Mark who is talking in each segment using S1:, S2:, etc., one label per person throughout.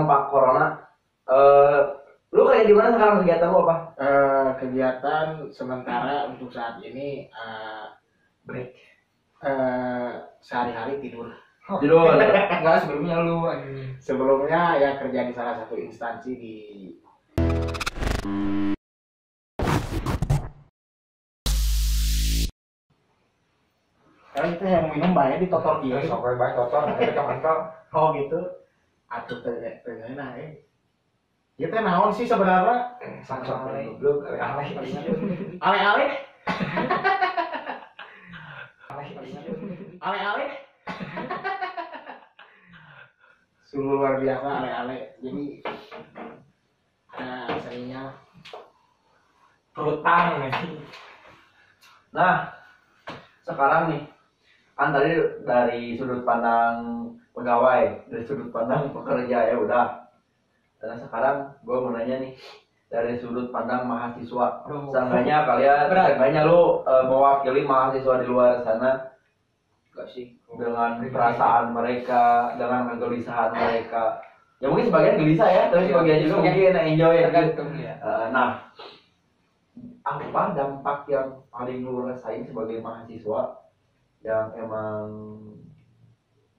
S1: dampak corona. Lu kayak gimana sekarang kegiatan lu apa?
S2: Kegiatan sementara untuk saat ini
S1: Break.
S2: Sehari-hari tidur.
S1: Tidur.
S3: Enggak, sebelumnya lu
S2: Sebelumnya ya kerja di salah satu instansi di kalau itu yang minum banyak di totor dia.
S3: sok bae totor kita mantap.
S2: Oh gitu. Atuh teh nah Ieu teh naon sih sebenarnya?
S3: Sok goblok ale.
S2: Ale-ale. Ale-ale. Sungguh luar biasa ale-ale. Jadi seringnya
S3: Perutang nih.
S1: Nah, sekarang nih kan tadi dari sudut pandang pegawai, dari sudut pandang pekerja ya udah. Dan sekarang gue mau nanya nih dari sudut pandang mahasiswa. Seenggaknya kalian, lu mewakili mahasiswa di luar sana, gak sih? Dengan perasaan mereka, dengan kegelisahan mereka. Ya mungkin sebagian gelisah ya, tapi sebagian juga mungkin enjoy.
S3: Tergantung ya.
S1: Nah, apa dampak yang paling lu rasain sebagai mahasiswa yang emang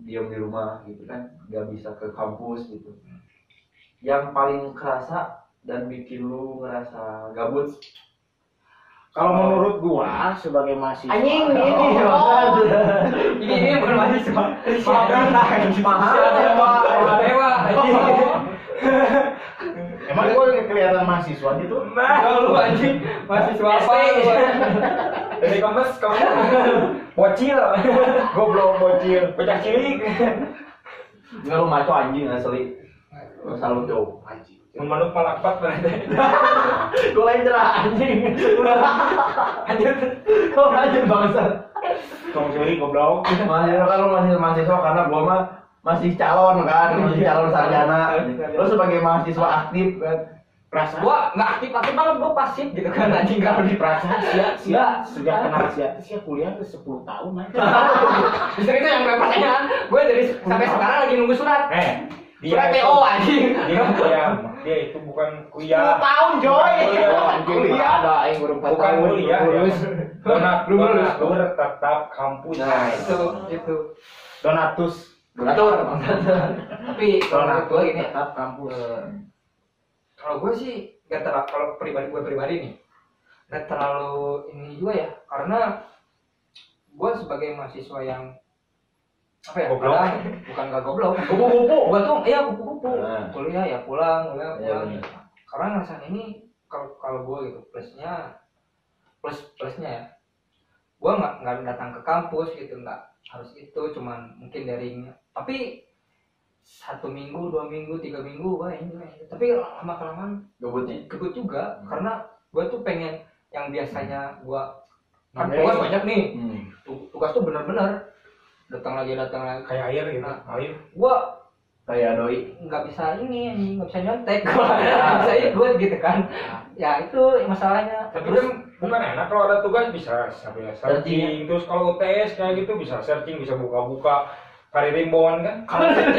S1: diam di rumah gitu kan, gak bisa ke kampus gitu, yang paling kerasa dan bikin lu ngerasa gabut?
S2: kalau menurut gua sebagai mahasiswa
S1: Anjing ini
S3: Ini bukan mahasiswa. Dewa.
S2: emang gua kelihatan mahasiswa gitu.
S3: Nah, lu anjing mahasiswa apa lu? Dari kampus kamu bocil.
S2: Goblok bocil.
S3: Bocah cilik.
S1: Enggak, lu maco anjing asli. Lu selalu jauh anjing.
S3: Memanuk malakpat berarti.
S1: Gue lain cerah anjing. Kok lanjut bangsat.
S2: Tong seri goblok.
S1: Mahasiswa kan lu masih mahasiswa karena gua mah masih calon kan, masih calon sarjana. Lu sebagai mahasiswa aktif kan.
S2: Perasaan
S3: Gua enggak aktif banget, gua pasif gitu kan anjing kalau di
S2: perasaan sia sejak kenal sia kuliah tuh 10 tahun aja.
S3: Justru itu yang gue pertanyaan. Gue dari sampai sekarang lagi nunggu surat. Surat
S4: Dia
S3: PO anjing.
S4: dia itu bukan
S2: 10
S4: kuliah.
S2: tahun coy.
S1: Kuliah ada aing baru 4
S4: Bukan
S1: tahun.
S4: kuliah ya.
S1: Lulus.
S4: Donatur tetap kampus.
S3: Nah, itu.
S2: Donatus.
S1: Donatur.
S3: Tapi kalau gue gini,
S2: tetap kampus.
S3: kalau gue sih gak terlalu, kalau gue pribadi nih gak terlalu ini juga ya, karena gue sebagai mahasiswa yang apa ya,
S4: Goblok.
S3: bukan gak goblok,
S1: Kupu-kupu.
S3: gue tuh kupu-kupu,
S1: Nah.
S3: kuliah ya pulang,
S1: Iya, bener.
S3: karena ngerasain ini kalau gue gitu plusnya ya, gue nggak datang ke kampus gitu, nggak harus itu, cuman mungkin daring, tapi 1 minggu, 2 minggu, 3 minggu gue enjoy. Tapi lama kelamaan kebut juga, karena gue tuh pengen yang biasanya gue kan tugas banyak nih, tugas tuh bener-bener datang lagi
S4: Kayak air gitu.
S3: Nah.
S4: Air.
S3: gue
S1: Kayak doi.
S3: nggak bisa nggak bisa nyontek, nggak bisa ikut gitu kan, ya itu masalahnya.
S4: Tapi kan bukan enak kalau ada tugas bisa sambil searching, terus kalau UTS kayak gitu bisa searching, bisa buka-buka kari rimbon kan.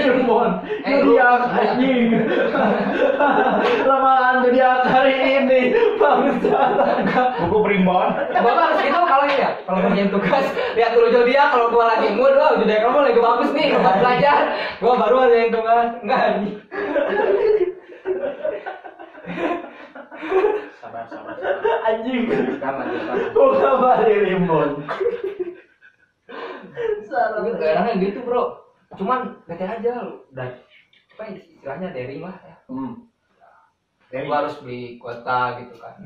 S1: Rimbon. Zodiak anjing. Ramalan zodiak hari ini. Bangsa.
S2: Buku primbon.
S3: Gua harus gitu kalau ya, kalau ngerjain tugas lihat dulu zodiak, kalau gua lagi mood, wah zodiak kamu lagi bagus nih buat belajar, gua baru ngerjain tugas. Enggak anjing.
S2: Sabar.
S1: Anjing.
S2: Lanjutkan.
S1: Buka balik rimbon.
S3: Tapi gak enaknya gitu bro, cuman bete aja lu, dan apa istilahnya daring lah ya. Gua harus beli kuota gitu kan,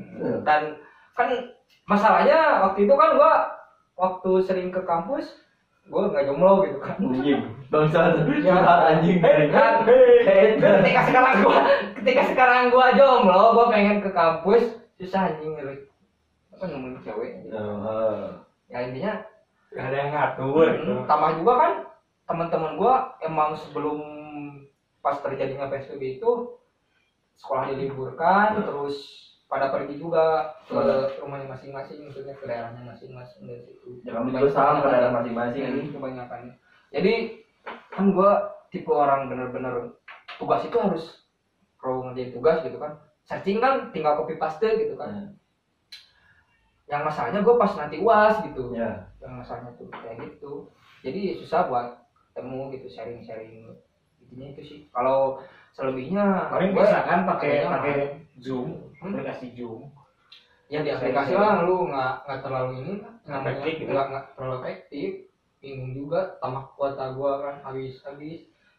S3: dan kan masalahnya waktu itu kan gua waktu sering ke kampus gua nggak jomblo gitu kan.
S1: Anjing. Bangsa.
S3: Ya,
S1: Anjing.
S3: kan ketika sekarang gua jomblo, gua pengen ke kampus susah anjing gitu, apa nemuin cewek gitu. Ya intinya
S4: Gak ada yang ngatur gitu.
S3: tambah juga kan teman-teman gua emang sebelum pas terjadinya PSBB itu sekolah diliburkan, terus pada pergi juga ke rumahnya masing-masing, maksudnya ke daerahnya masing-masing dari situ.
S1: Ya kami juga sama ke daerah masing-masing ini.
S3: Kebanyakan. Jadi kan gua tipe orang bener-bener tugas itu harus kalau ngerjain tugas gitu kan searching kan tinggal copy paste gitu kan. Yang masalahnya gue pas nanti UAS gitu. Yang masalahnya tuh kayak gitu. Jadi susah buat temu gitu sharing-sharing intinya itu sih. Kalau selebihnya
S2: paling
S3: gue
S2: bisa kan pakai Zoom, aplikasi Zoom.
S3: Ya di aplikasi mah lu nggak terlalu ini namanya
S4: Efektif gitu.
S3: nggak terlalu efektif. Bingung juga tamak kuota gue kan habis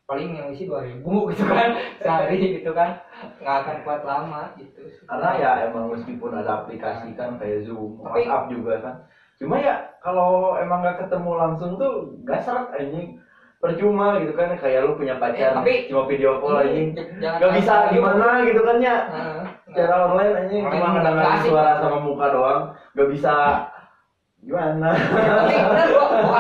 S3: paling yang isi 2.000 gitu kan sehari gitu kan nggak akan kuat lama gitu.
S1: Karena ya emang meskipun ada aplikasi kan kayak Zoom,
S3: Tapi-
S1: WhatsApp juga kan. Cuma ya kalau emang nggak ketemu langsung tuh nggak seret anjing. Percuma gitu kan kayak lu punya pacar
S3: tapi-
S1: cuma video call anjing.
S3: Jangan
S1: Nggak bisa
S3: sampai
S1: gimana gitu kan ya. Secara online anjing
S3: Online
S1: cuma
S3: udah
S1: ngedengerin
S3: klasik.
S1: suara sama muka doang. Nggak bisa gimana.
S3: Tapi benar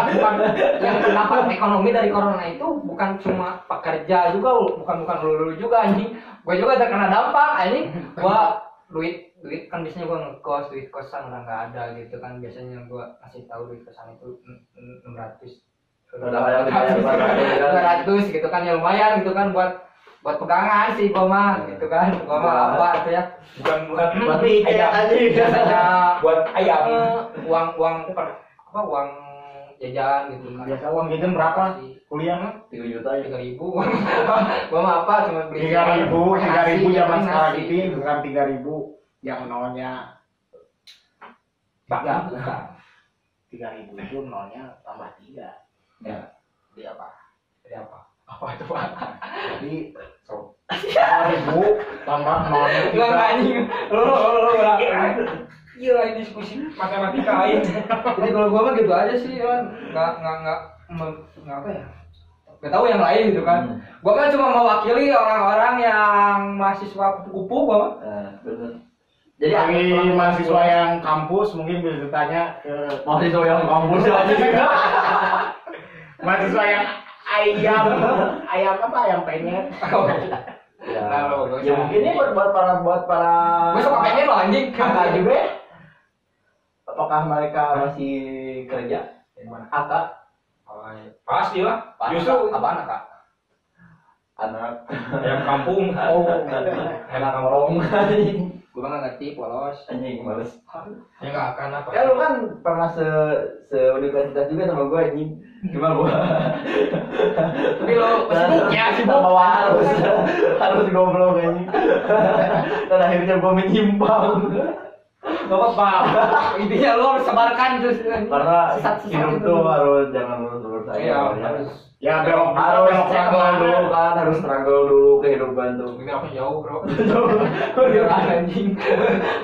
S3: bukan yang dampak ekonomi dari corona itu bukan cuma pekerja juga, bukan lu juga anjing. Gue juga terkena dampak anjing. Gua duit kan biasanya gua ngekos, duit kosan udah nggak ada gitu kan. Biasanya gua kasih tahu duit kosan itu 600.
S1: Udah kayak dibayar
S3: 200 gitu kan ya lumayan gitu kan buat pegangan sih gua mah gitu kan. Gua mah apa itu ya.
S4: Bukan buat
S1: Tapi kayak anjing.
S3: Biasanya
S4: buat ayam.
S3: uang uang jajan gitu kan.
S2: Biasa uang jajan berapa?
S3: Kasih
S2: Kuliah
S1: 3 juta ya.
S3: 3.000. Gua mah apa cuma beli
S2: 3.000 zaman
S3: nasi,
S2: sekarang
S3: nasi.
S2: ini bukan 3.000 yang nolnya
S3: Enggak, bukan.
S2: 3.000 itu nolnya tambah 3.
S1: Ya.
S3: Beli apa? Beli apa? Apa itu Pak?
S2: Jadi 3.000 tambah nolnya
S3: Enggak
S2: 3.
S3: anjing. Lu
S4: Gila ini diskusi matematika lain.
S3: Jadi kalau gua mah gitu aja sih kan. Enggak apa ya? Gak tahu yang lain gitu kan. Gua kan cuma mewakili orang-orang yang mahasiswa kupu-kupu gua mah.
S1: Bener.
S2: Jadi
S1: Jadi
S2: bagi mahasiswa yang kampus mungkin bisa ditanya ke
S1: mahasiswa yang kampus aja.
S2: mahasiswa yang ayam apa ayam penyet.
S1: Ya,
S3: Lalu,
S1: ya mungkin ini buat para
S3: Gua suka pengen lo anjing.
S1: kakak juga ya. Apakah mereka masih kerja? Kakak,
S4: Pasti lah. Justru
S3: apaan Kak?
S1: anak,
S4: ayam kampung.
S1: anak orang
S3: Gua mah nggak ngerti polos.
S1: anjing males.
S4: Ya nggak akan apa.
S1: Ya lu kan pernah universitas juga sama gue anjing. Cuma gue
S3: Tapi lo
S1: ya sibuk bawa harus goblok anjing. Dan akhirnya gue menyimpang.
S3: Gak apa-apa. Intinya lo harus sebarkan terus.
S1: Karena
S3: Sesat-sesat
S1: hidup
S3: itu.
S1: tuh harus jangan lurus aja.
S3: Iya,
S1: ya.
S3: harus.
S2: Ya belok
S1: Harus
S2: belok
S1: struggle
S2: kemana?
S1: dulu kan, harus struggle dulu kehidupan tuh.
S3: Mungkin aku jauh bro. Beneran anjing.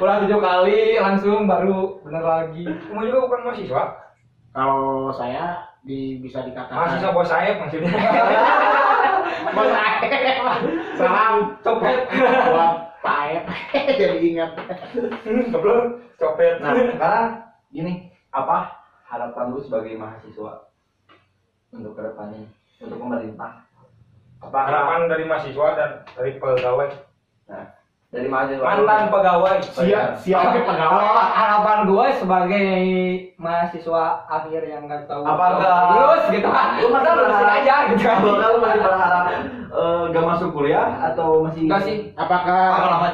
S3: Ulang 7 kali langsung baru bener lagi.
S4: Kamu juga bukan mahasiswa.
S2: Kalau saya bisa dikatakan
S4: Mahasiswa bos sayap maksudnya.
S2: Bos Aep. Salam
S3: Copet.
S2: buat Pak Aep. Jadi ingat.
S4: Keblur, copet.
S1: Nah, sekarang gini, apa harapan lu sebagai mahasiswa untuk kedepannya, untuk pemerintah? Apa
S4: Harapan dari mahasiswa dan dari pegawai.
S1: dari mahasiswa?
S4: Mantan pegawai.
S2: Siapa pegawai?
S3: Harapan gue sebagai mahasiswa akhir yang nggak tahu
S1: Apakah-
S3: lulus gitu kan?
S1: Lu masih
S3: Masa lulusin
S1: berharap
S3: aja gitu kan?
S1: Apakah lu masih berharap gak masuk kuliah atau masih?
S3: Enggak sih.
S2: Apakah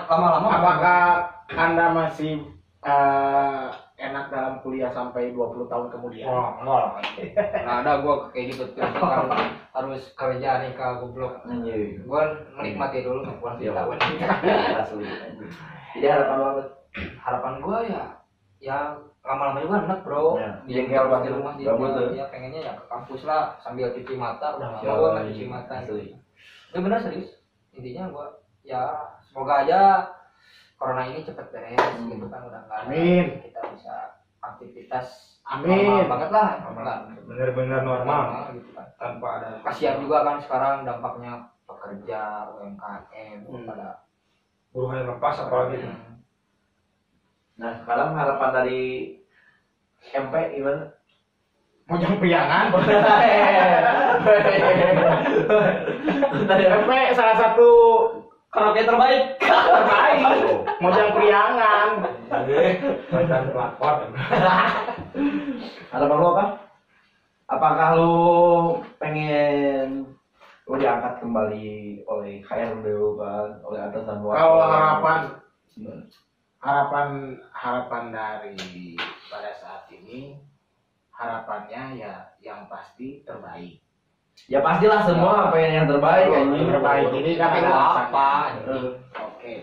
S3: Lama-lama.
S2: apakah Anda masih enak dalam kuliah sampai 20 tahun kemudian?
S4: Wah, enggak.
S3: Nah, ada gue kayak gitu terus kan harus kerja nikah goblok.
S1: Anjing.
S3: Gue menikmati dulu pulang
S1: Iya.
S3: tahun.
S1: Asli. Jadi harapan lu apa?
S3: Harapan gue ya lama-lama juga enak bro.
S1: Ya,
S3: Di
S1: jengkel banget.
S3: di rumah di
S1: Gabut tuh.
S3: ya pengennya ya ke kampus lah sambil cuci mata udah lama
S1: Yoi.
S3: gue nggak cuci mata.
S1: Asli.
S3: Ya benar serius. Intinya gue ya semoga aja corona ini cepet beres gitu kan udah nggak ada.
S2: Amin.
S3: Kita bisa aktivitas
S2: Amin.
S3: normal banget lah. Normal.
S4: Bener-bener normal
S3: gitu kan.
S4: tanpa ada
S3: Kasihan juga kan sekarang dampaknya pekerja UMKM pada
S4: buruh yang lepas apalagi itu.
S1: Nah, sekarang harapan dari MP gimana?
S2: Mojang Priangan.
S1: Dari
S2: MP salah satu
S3: karaoke terbaik.
S2: terbaik. Mojang Priangan.
S4: Mantan pelakor.
S1: Harapan lu apa? Apakah lu pengen lu diangkat kembali oleh HRD kan, oleh atasan lu.
S2: Kalau harapan dari pada saat ini, harapannya ya yang pasti terbaik.
S1: Ya pastilah semua pengen yang terbaik anjing.
S2: Terbaik ini kan
S3: Tapi
S2: ada
S3: gua
S2: alasannya.
S3: apa?
S2: Oke.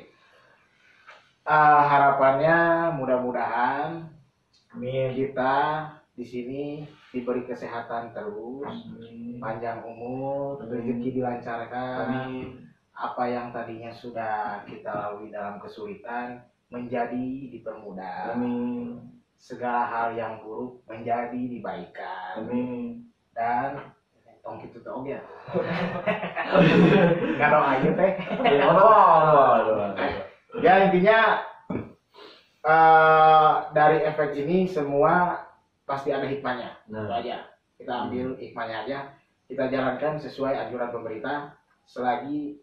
S2: Harapannya mudah-mudahan
S4: Amin.
S2: kita di sini diberi kesehatan terus, panjang umur, rezeki dilancarkan. Apa yang tadinya sudah kita lalui dalam kesulitan menjadi dipermudah. Segala hal yang buruk menjadi dibaikan. Dan tong gitu tong ya. Nggak dong aja teh. Ya intinya dari efek ini semua pasti ada hikmahnya. Itu aja. Kita ambil hikmahnya aja. Kita jalankan sesuai anjuran pemerintah. Selagi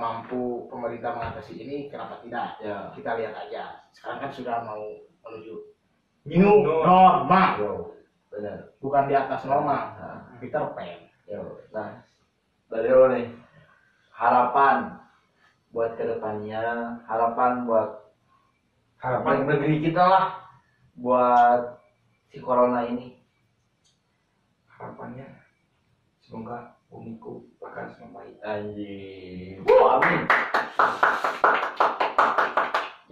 S2: mampu pemerintah mengatasi ini, kenapa tidak?
S1: Ya.
S2: Kita lihat aja. Sekarang kan sudah mau menuju new normal.
S1: Benar.
S2: Bukan di atas normal. Peter Pan.
S1: Nah, dari lo nih, harapan buat kedepannya, harapan buat negeri kita lah, buat si corona ini.
S3: Harapannya semoga bumiku lekas membaik.
S1: Anjing. Amin.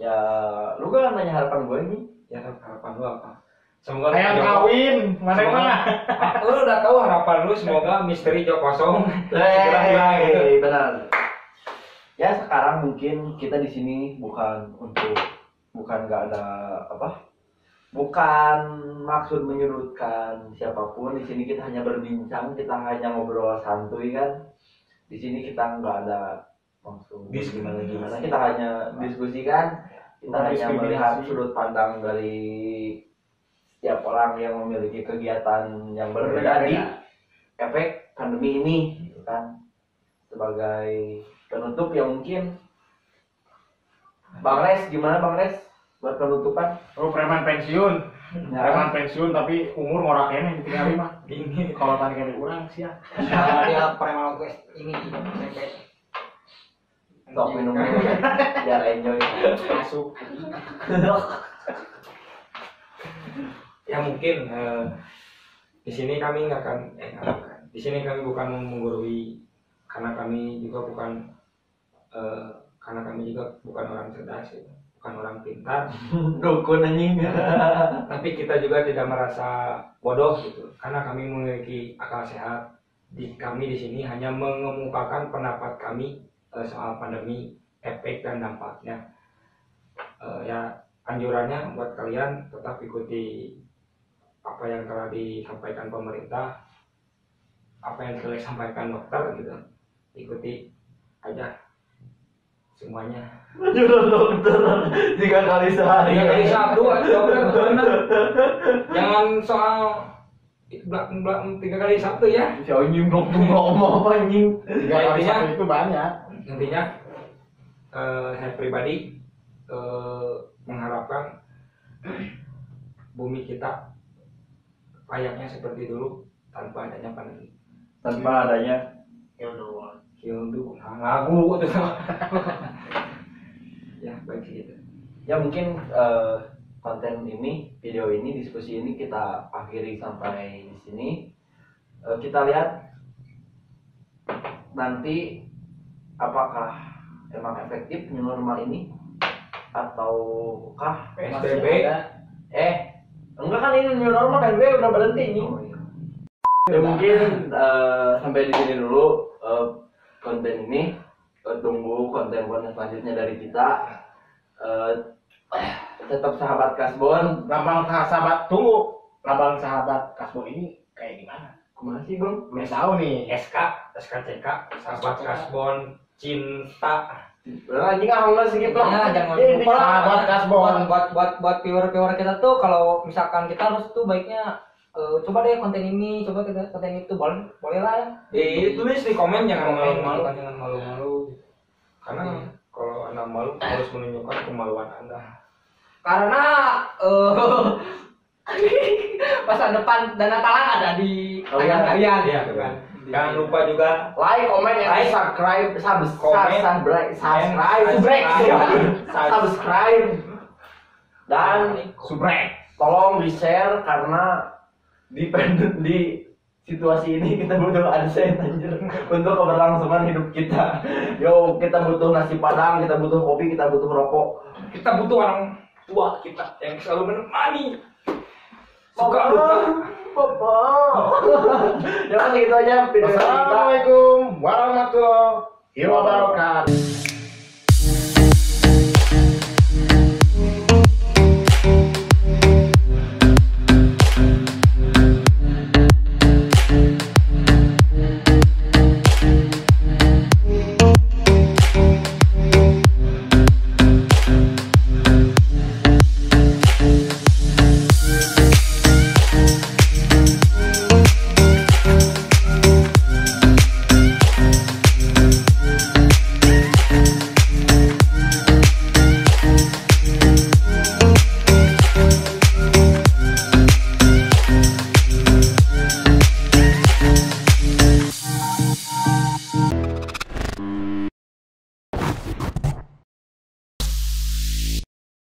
S1: Ya, lu kan nanya harapan gue ini.
S3: Ya harapan lu apa? Semoga
S2: Kayak kawin, mana?
S3: Lu udah tahu harapan lu, semoga misteri Jok kosong segera hilang gitu.
S1: Benar. Ya sekarang mungkin kita di sini bukan nggak ada bukan maksud menyudutkan siapapun. Di sini kita hanya berbincang, kita hanya ngobrol santuy kan. Di sini kita nggak ada maksud gimana. Kita hanya diskusikan, kita hanya melihat sudut pandang dari setiap orang yang memiliki kegiatan yang berbeda di efek pandemi ini, gitu kan. Sebagai penutup yang mungkin Bang Res, gimana Bang Res buat penutupan?
S2: Oh, preman pensiun. Preman pensiun tapi umur ngorak ini ditinggalin mah.
S3: Ini
S2: Kalau tadi kami kurang siap.
S3: dia preman gue ini SMP.
S1: Sok minum dulu biar enjoy.
S2: Masuk.
S4: Ya mungkin di sini kami nggak akan di sini kami bukan menggurui karena kami juga bukan orang cerdas, gitu. Bukan orang pintar.
S1: Dukun anjing.
S4: Tapi kita juga tidak merasa bodoh gitu, karena kami memiliki akal sehat. Kami di sini hanya mengemukakan pendapat kami soal pandemi, efek dan dampaknya. Ya anjurannya buat kalian tetap ikuti apa yang telah disampaikan pemerintah, apa yang telah disampaikan dokter gitu, ikuti aja semuanya.
S1: Anjuran dokter 3 kali sehari.
S4: 3 kali satu dokter benar. Jangan soal belak 3 kali satu ya.
S1: Si anjing dokter ngomong apa anjing?
S2: 3 kali satu itu banyak.
S4: Intinya saya pribadi mengharapkan bumi kita layaknya seperti dulu tanpa adanya pandemi.
S1: Tanpa adanya
S4: Hildu ngagu tuh. Ya baik gitu.
S1: ya mungkin konten ini, video ini, diskusi ini kita akhiri sampai di sini. Kita lihat nanti apakah emang efektif new normal ini ataukah
S4: PSBB?
S1: masih ada? Enggak kan ini new normal, PSBB udah berhenti ini.
S4: Oh, iya.
S1: Ya mungkin sampai di sini dulu konten ini. Tunggu konten-konten selanjutnya dari kita. Tetap sahabat Kasbon.
S2: Lambang sahabat Kasbon ini kayak gimana?
S1: Kumaha sih bang?
S2: Belum tahu nih.
S4: SKCK sahabat Kasbon cinta.
S1: Udah anjing enggak sih gitu.
S3: Ya, jangan
S1: Ya,
S3: lupa lah
S2: sahabat Kasbon.
S3: buat viewer kita tuh, kalau misalkan kita harus tuh baiknya coba deh konten ini, coba kita konten itu, boleh lah ya.
S4: Tulis di komen jangan malu-malu.
S3: Jangan malu-malu.
S4: Karena kalau Anda malu harus menunjukkan kemaluan Anda.
S3: Karena masa depan dan Natalan ada di tangan kalian
S4: Iya,
S3: gitu kan.
S4: Jangan lupa juga
S1: like, comment, and
S4: Like,
S1: subscribe,
S4: comment,
S1: subscribe, dan
S2: Subrek.
S1: tolong di share karena di situasi ini kita butuh adsense anjir untuk keberlangsungan hidup kita. Yo, kita butuh nasi padang, kita butuh kopi, kita butuh rokok.
S4: kita butuh orang tua kita yang selalu menemani suka luka.
S1: Ya kan gitu aja video kita.
S2: Assalamualaikum warahmatullahi wabarakatuh.